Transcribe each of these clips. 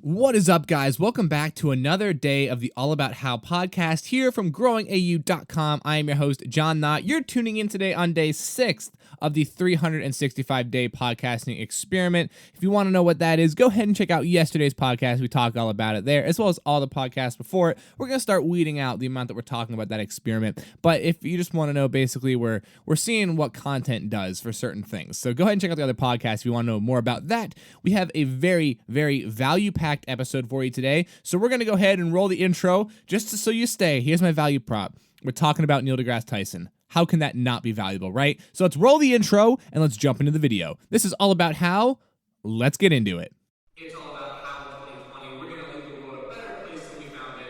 What is up, guys? Welcome back to another day of the All About How podcast here from growingau.com. I am your host, John Knott. You're tuning in today on day 6 of the 365-day podcasting experiment. If you want to know what that is, go ahead and check out yesterday's podcast. We talk all about it there, as well as all the podcasts before it. We're going to start weeding out the amount that we're talking about that experiment. But if you just want to know, basically, we're seeing what content does for certain things. So go ahead and check out the other podcasts if you want to know more about that. We have a very, very value-packed episode for you today. So we're going to go ahead and roll the intro just so you stay. Here's my value prop. We're talking about Neil deGrasse Tyson. How can that not be valuable, right? So let's roll the intro and let's jump into the video. This is all about how. Let's get into it. It's all about how in 2020 we're going to leave the world a better place than we found it.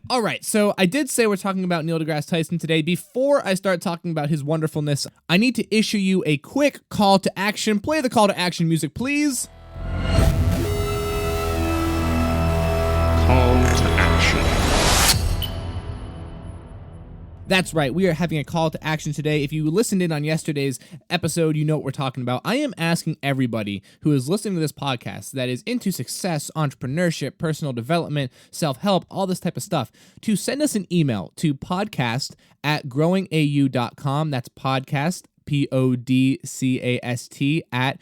All right, so I did say we're talking about Neil deGrasse Tyson today. Before I start talking about his wonderfulness, I need to issue you a quick call to action. Play the call to action music, please. Call to action. That's right, we are having a call to action today. If you listened in on yesterday's episode, you know what we're talking about. I am asking everybody who is listening to this podcast that is into success, entrepreneurship, personal development, self-help, all this type of stuff, to send us an email to podcast@growingau.com. That's podcast, podcast, at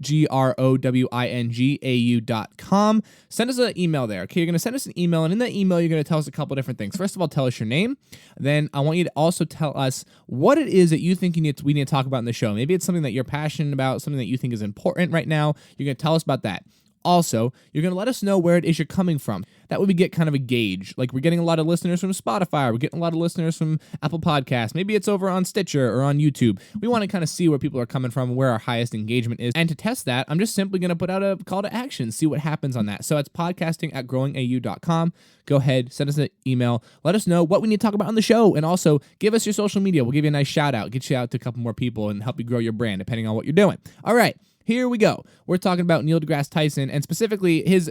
growingau.com. Send us an email there. Okay, you're going to send us an email, and in that email, you're going to tell us a couple different things. First of all, tell us your name. Then I want you to also tell us what it is that you think we need to talk about in the show. Maybe it's something that you're passionate about, something that you think is important right now. You're going to tell us about that. Also, you're going to let us know where it is you're coming from. That way we get kind of a gauge. Like, we're getting a lot of listeners from Spotify. We're getting a lot of listeners from Apple Podcasts. Maybe it's over on Stitcher or on YouTube. We want to kind of see where people are coming from, where our highest engagement is. And to test that, I'm just simply going to put out a call to action, see what happens on that. So it's podcasting@growingau.com. Go ahead, send us an email. Let us know what we need to talk about on the show. And also, give us your social media. We'll give you a nice shout out, get you out to a couple more people, and help you grow your brand, depending on what you're doing. All right. Here we go. We're talking about Neil deGrasse Tyson, and specifically his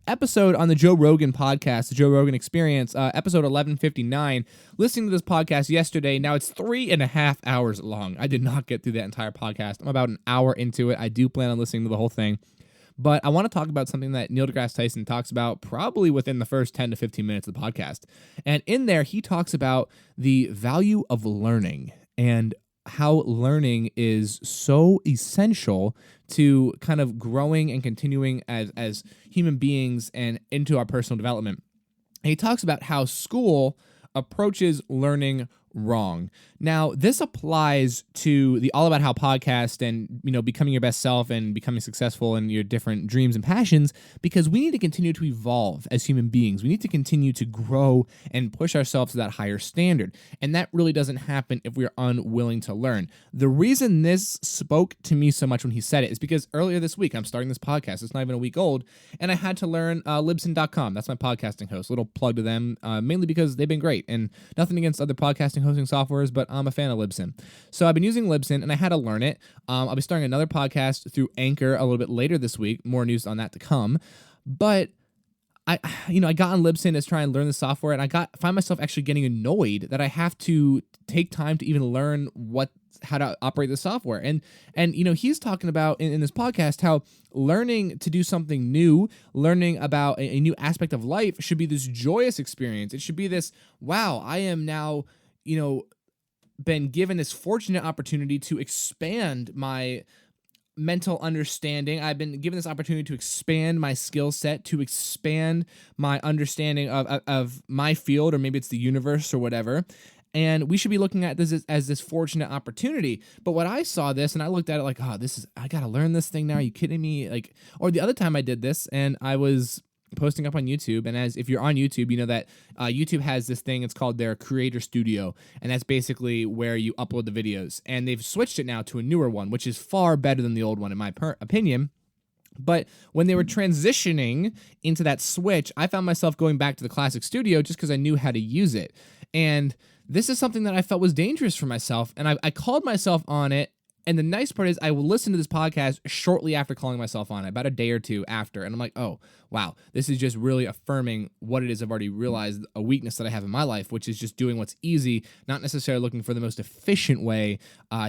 episode on the Joe Rogan podcast, the Joe Rogan Experience, episode 1159. Listening to this podcast yesterday, now it's 3.5 hours long. I did not get through that entire podcast. I'm about an hour into it. I do plan on listening to the whole thing. But I want to talk about something that Neil deGrasse Tyson talks about probably within the first 10 to 15 minutes of the podcast. And in there, he talks about the value of learning and how learning is so essential to kind of growing and continuing as human beings and into our personal development. And he talks about how school approaches learning wrong. Now, this applies to the All About How podcast and, becoming your best self and becoming successful in your different dreams and passions, because we need to continue to evolve as human beings. We need to continue to grow and push ourselves to that higher standard. And that really doesn't happen if we're unwilling to learn. The reason this spoke to me so much when he said it is because earlier this week, I'm starting this podcast. It's not even a week old. And I had to learn Libsyn.com. That's my podcasting host. A little plug to them, mainly because they've been great. And nothing against other podcasting hosting softwares, but I'm a fan of Libsyn. So I've been using Libsyn, and I had to learn it. I'll be starting another podcast through Anchor a little bit later this week. More news on that to come. But I got on Libsyn to try and learn the software, and I find myself actually getting annoyed that I have to take time to even learn how to operate the software. And he's talking about in this podcast how learning to do something new, learning about a new aspect of life should be this joyous experience. It should be this, wow, I am now, been given this fortunate opportunity to expand my mental understanding. I've been given this opportunity to expand my skill set, to expand my understanding of my field, or maybe it's the universe or whatever. And we should be looking at this as this fortunate opportunity. But when I saw this and I looked at it like, I got to learn this thing now. Are you kidding me? Or the other time I did this and I was posting up on YouTube, and if you're on YouTube, you know that YouTube has this thing, it's called their Creator Studio, and that's basically where you upload the videos, and they've switched it now to a newer one, which is far better than the old one in my opinion. But when they were transitioning into that switch, I found myself going back to the classic studio just because I knew how to use it. And this is something that I felt was dangerous for myself, and I called myself on it And the nice part is I will listen to this podcast shortly after calling myself on it, about a day or two after. And I'm like, oh, wow, this is just really affirming what it is I've already realized, a weakness that I have in my life, which is just doing what's easy, not necessarily looking for the most efficient way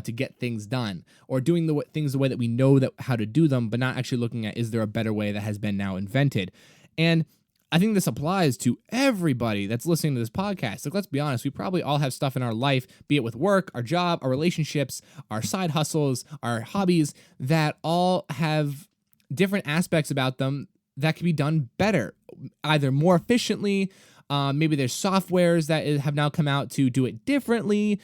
to get things done, or doing things the way that we know how to do them, but not actually looking at, is there a better way that has been now invented? And I think this applies to everybody that's listening to this podcast. Like, let's be honest, we probably all have stuff in our life, be it with work, our job, our relationships, our side hustles, our hobbies, that all have different aspects about them that can be done better, either more efficiently. Maybe there's softwares that have now come out to do it differently.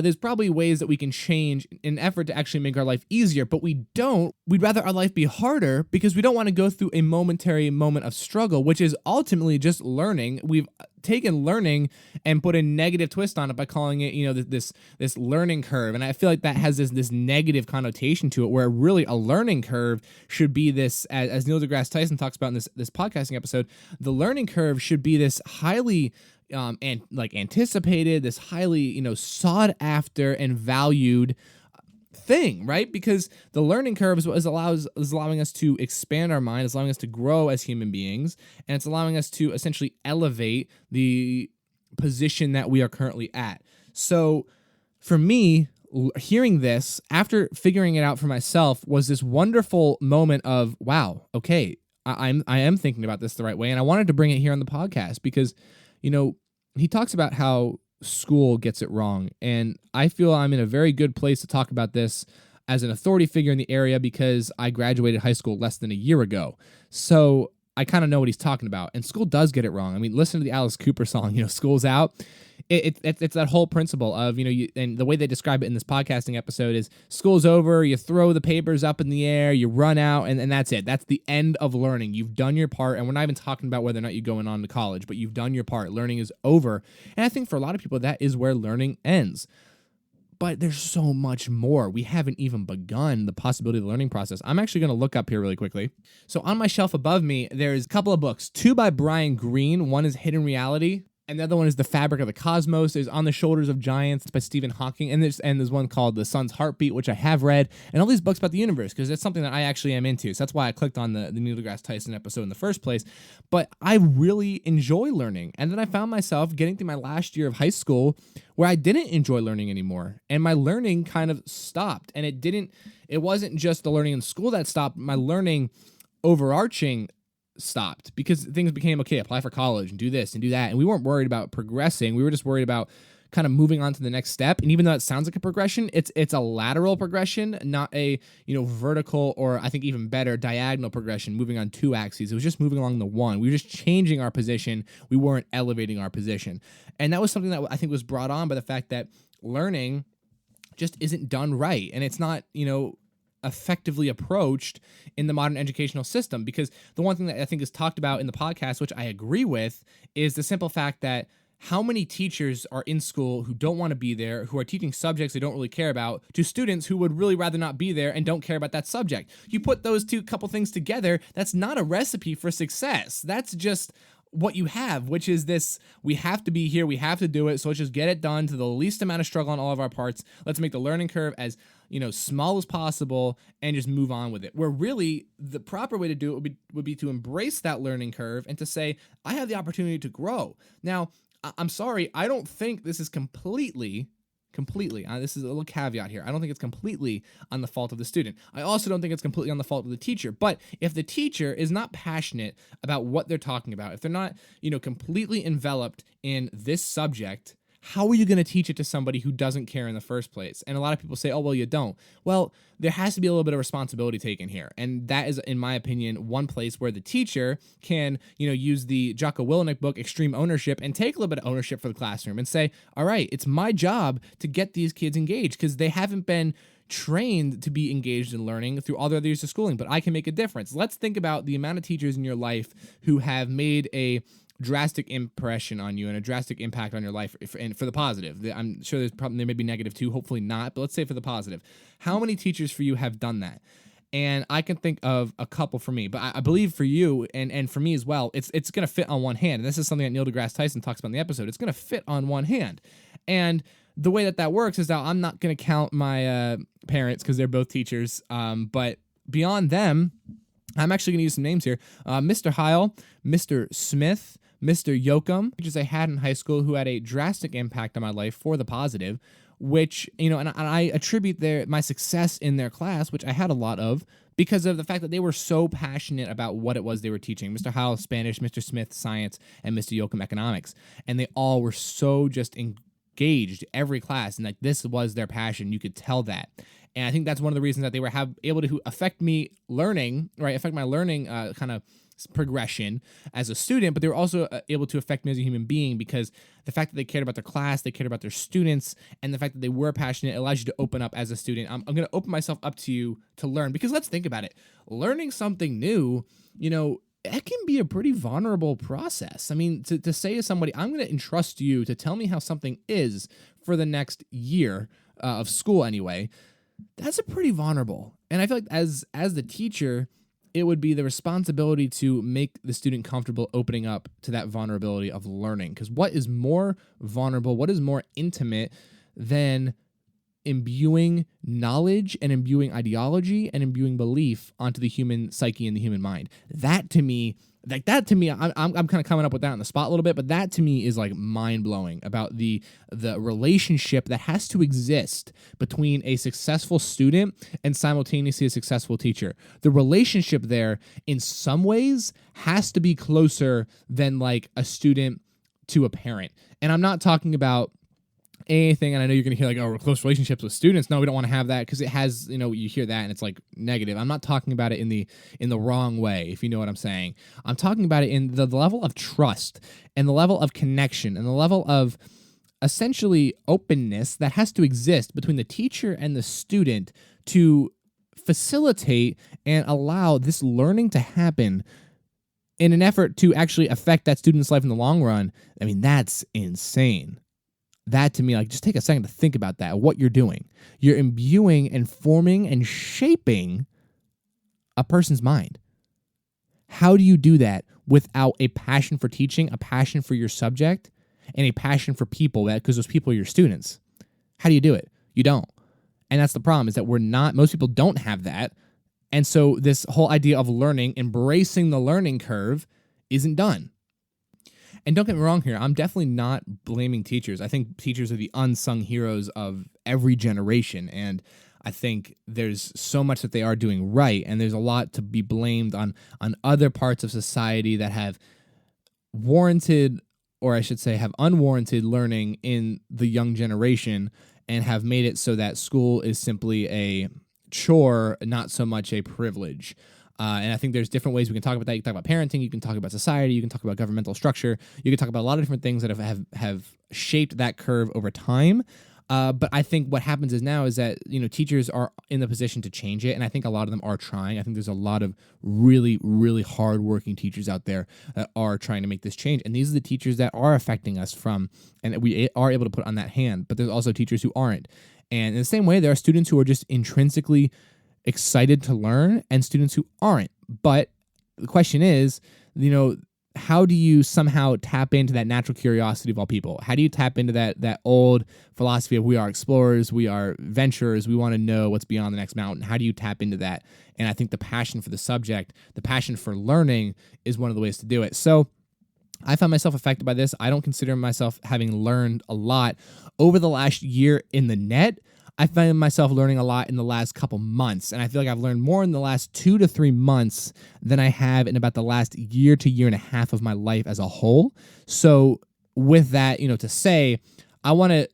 There's probably ways that we can change in an effort to actually make our life easier, but we don't. We'd rather our life be harder because we don't want to go through a momentary moment of struggle, which is ultimately just learning. We've taken learning and put a negative twist on it by calling it, this learning curve. And I feel like that has this negative connotation to it, where really a learning curve should be this, as Neil deGrasse Tyson talks about in this podcasting episode, the learning curve should be this highly anticipated, this highly, sought after and valued thing, right? Because the learning curve is allowing us to expand our mind, is allowing us to grow as human beings, and it's allowing us to essentially elevate the position that we are currently at. So for me, hearing this after figuring it out for myself was this wonderful moment of, wow, okay, I am thinking about this the right way. And I wanted to bring it here on the podcast because, he talks about how school gets it wrong. And I feel I'm in a very good place to talk about this as an authority figure in the area because I graduated high school less than a year ago. So I kind of know what he's talking about. And school does get it wrong. I mean, listen to the Alice Cooper song, school's out. It's that whole principle of, and the way they describe it in this podcasting episode is school's over, you throw the papers up in the air, you run out, and that's it. That's the end of learning. You've done your part, and we're not even talking about whether or not you're going on to college, but you've done your part. Learning is over. And I think for a lot of people, that is where learning ends. But there's so much more. We haven't even begun the possibility of the learning process. I'm actually going to look up here really quickly. So on my shelf above me, there's a couple of books, two by Brian Greene. One is Hidden Reality, and the other one is The Fabric of the Cosmos. There's On the Shoulders of Giants by Stephen Hawking. And there's one called The Sun's Heartbeat, which I have read. And all these books about the universe, because it's something that I actually am into. So that's why I clicked on the Neil deGrasse Tyson episode in the first place. But I really enjoy learning. And then I found myself getting through my last year of high school where I didn't enjoy learning anymore. And my learning kind of stopped. And it wasn't just the learning in school that stopped. My learning overarching stopped because things became, okay, apply for college and do this and do that. And we weren't worried about progressing. We were just worried about kind of moving on to the next step. And even though it sounds like a progression, it's a lateral progression, not a, vertical, or I think even better, diagonal progression, moving on two axes. It was just moving along the one. We were just changing our position. We weren't elevating our position. And that was something that I think was brought on by the fact that learning just isn't done right. And it's not, effectively approached in the modern educational system, because the one thing that I think is talked about in the podcast, which I agree with, is the simple fact that how many teachers are in school who don't want to be there, who are teaching subjects they don't really care about, to students who would really rather not be there and don't care about that subject. You put those two couple things together, that's not a recipe for success. That's just what you have, which is this: we have to be here, we have to do it, so let's just get it done to the least amount of struggle on all of our parts. Let's make the learning curve as small as possible and just move on with it. Where really the proper way to do it would be to embrace that learning curve and to say, I have the opportunity to grow. Now, I'm sorry, I don't think this is completely, this is a little caveat here, I don't think it's completely on the fault of the student. I also don't think it's completely on the fault of the teacher. But if the teacher is not passionate about what they're talking about, if they're not, completely enveloped in this subject, how are you going to teach it to somebody who doesn't care in the first place? And a lot of people say, oh, well, you don't. Well, there has to be a little bit of responsibility taken here. And that is, in my opinion, one place where the teacher can, use the Jocko Willink book, Extreme Ownership, and take a little bit of ownership for the classroom and say, all right, it's my job to get these kids engaged because they haven't been trained to be engaged in learning through all their years of schooling, but I can make a difference. Let's think about the amount of teachers in your life who have made a drastic impression on you and a drastic impact on your life, and for the positive. I'm sure there may be negative too, hopefully not, but let's say for the positive. How many teachers for you have done that? And I can think of a couple for me, but I believe for you and for me as well, it's going to fit on one hand. And this is something that Neil deGrasse Tyson talks about in the episode. It's going to fit on one hand. And the way that works is that I'm not going to count my parents because they're both teachers. But beyond them, I'm actually going to use some names here. Mr. Heil, Mr. Smith, Mr. Yoakum, teachers I had in high school who had a drastic impact on my life for the positive, which, and I attribute my success in their class, which I had a lot of, because of the fact that they were so passionate about what it was they were teaching. Mr. Heil, Spanish, Mr. Smith, science, and Mr. Yoakum, economics. And they all were so just engaged every class, and like this was their passion. You could tell that. And I think that's one of the reasons that they were able to affect me learning, right? Affect my learning kind of progression as a student, but they were also able to affect me as a human being, because the fact that they cared about their class, they cared about their students, and the fact that they were passionate allows you to open up as a student. I'm going to open myself up to you to learn, because let's think about it. Learning something new, it can be a pretty vulnerable process. I mean, to say to somebody, I'm going to entrust you to tell me how something is for the next year of school anyway, that's a pretty vulnerable. And I feel like as the teacher, it would be the responsibility to make the student comfortable opening up to that vulnerability of learning. Because what is more vulnerable, what is more intimate than imbuing knowledge and imbuing ideology and imbuing belief onto the human psyche and the human mind? That to me, I'm kind of coming up with that on the spot a little bit, but that to me is like mind blowing about the relationship that has to exist between a successful student and simultaneously a successful teacher. The relationship there in some ways has to be closer than like a student to a parent. And I'm not talking about anything, and I know you're going to hear like, we're close relationships with students. No, we don't want to have that, because it has, you hear that and it's like negative. I'm not talking about it in the wrong way, if you know what I'm saying. I'm talking about it in the level of trust and the level of connection and the level of essentially openness that has to exist between the teacher and the student to facilitate and allow this learning to happen in an effort to actually affect that student's life in the long run. I mean, that's insane. That to me, like, just take a second to think about that, what you're doing. You're imbuing and forming and shaping a person's mind. How do you do that without a passion for teaching, a passion for your subject, and a passion for people, because those people are your students? How do you do it? You don't. And that's the problem, is that most people don't have that. And so this whole idea of learning, embracing the learning curve, isn't done. And don't get me wrong here, I'm definitely not blaming teachers. I think teachers are the unsung heroes of every generation, and I think there's so much that they are doing right, and there's a lot to be blamed on other parts of society that have warranted, or I should say have unwarranted learning in the young generation, and have made it so that school is simply a chore, not so much a privilege. And I think there's different ways we can talk about that. You can talk about parenting, you can talk about society, you can talk about governmental structure, you can talk about a lot of different things that have shaped that curve over time. But I think what happens is that teachers are in the position to change it, and I think a lot of them are trying. I think there's a lot of really, really hardworking teachers out there that are trying to make this change, and these are the teachers that are affecting us and we are able to put on that hand. But there's also teachers who aren't, and in the same way, there are students who are just intrinsically excited to learn and students who aren't. But the question is, how do you somehow tap into that natural curiosity of all people? How do you tap into that old philosophy of we are explorers, we are venturers, we want to know what's beyond the next mountain? How do you tap into that? And I think the passion for the subject, the passion for learning is one of the ways to do it. So I found myself affected by this. I don't consider myself having learned a lot over the last year in the net. I found myself learning a lot in the last couple months, and I feel like I've learned more in the last 2 to 3 months than I have in about the last year to year and a half of my life as a whole. So with that, to say, I want to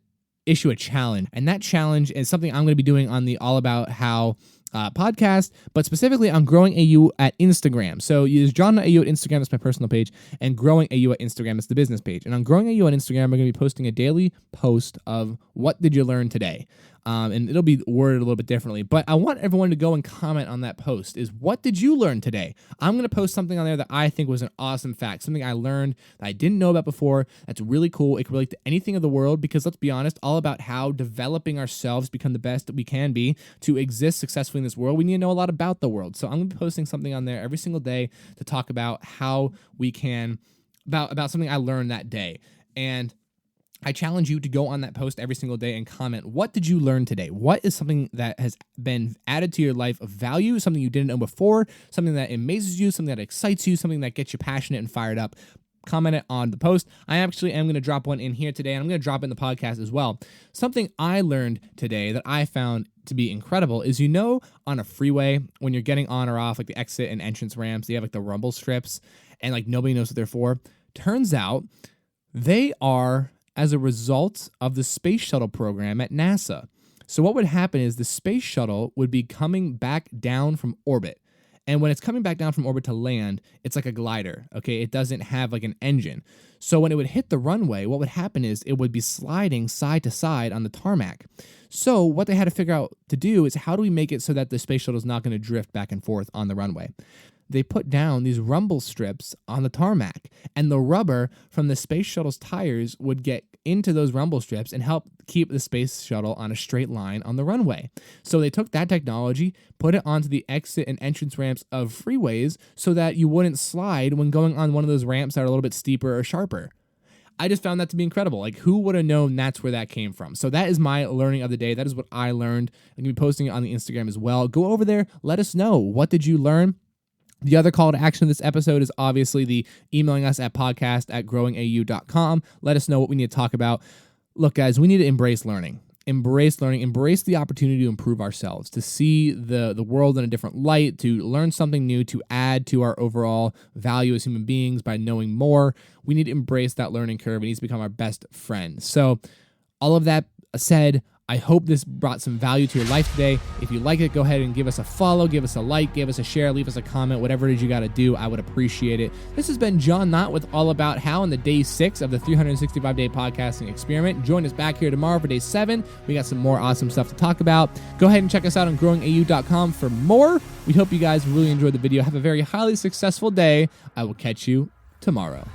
issue a challenge, and that challenge is something I'm going to be doing on the All About How podcast, but specifically on Growing AU at Instagram. So use John AU at Instagram, that's my personal page, and Growing AU at Instagram, it's the business page. And on Growing AU on Instagram, we're going to be posting a daily post of what did you learn today? And it'll be worded a little bit differently, but I want everyone to go and comment on that post is what did you learn today? I'm going to post something on there that I think was an awesome fact, something I learned that I didn't know about before. That's really cool. It can relate to anything of the world, because let's be honest, all about how developing ourselves become the best that we can be to exist successfully in this world. We need to know a lot about the world. So I'm going to be posting something on there every single day to talk about how we can, about something I learned that day. And I challenge you to go on that post every single day and comment, what did you learn today? What is something that has been added to your life of value, something you didn't know before, something that amazes you, something that excites you, something that gets you passionate and fired up? Comment it on the post. I actually am going to drop one in here today, and I'm going to drop it in the podcast as well. Something I learned today that I found to be incredible is, on a freeway, when you're getting on or off, like the exit and entrance ramps, they have like the rumble strips, and like nobody knows what they're for. Turns out they are as a result of the space shuttle program at NASA. So what would happen is the space shuttle would be coming back down from orbit. And when it's coming back down from orbit to land, it's like a glider, okay? It doesn't have like an engine. So when it would hit the runway, what would happen is it would be sliding side to side on the tarmac. So what they had to figure out to do is, how do we make it so that the space shuttle is not going to drift back and forth on the runway? They put down these rumble strips on the tarmac, and the rubber from the space shuttle's tires would get into those rumble strips and help keep the space shuttle on a straight line on the runway. So they took that technology, put it onto the exit and entrance ramps of freeways so that you wouldn't slide when going on one of those ramps that are a little bit steeper or sharper. I just found that to be incredible. Like, who would have known that's where that came from? So that is my learning of the day. That is what I learned. I'm going to be posting it on the Instagram as well. Go over there. Let us know. What did you learn? The other call to action of this episode is obviously the emailing us at podcast@growingau.com. Let us know what we need to talk about. Look, guys, we need to embrace learning. Embrace learning. Embrace the opportunity to improve ourselves, to see the world in a different light, to learn something new, to add to our overall value as human beings by knowing more. We need to embrace that learning curve. It needs to become our best friend. So all of that said, I hope this brought some value to your life today. If you like it, go ahead and give us a follow, give us a like, give us a share, leave us a comment, whatever it is you got to do. I would appreciate it. This has been John Knott with All About How on the day 6 of the 365-day podcasting experiment. Join us back here tomorrow for day 7. We got some more awesome stuff to talk about. Go ahead and check us out on growingau.com for more. We hope you guys really enjoyed the video. Have a very highly successful day. I will catch you tomorrow.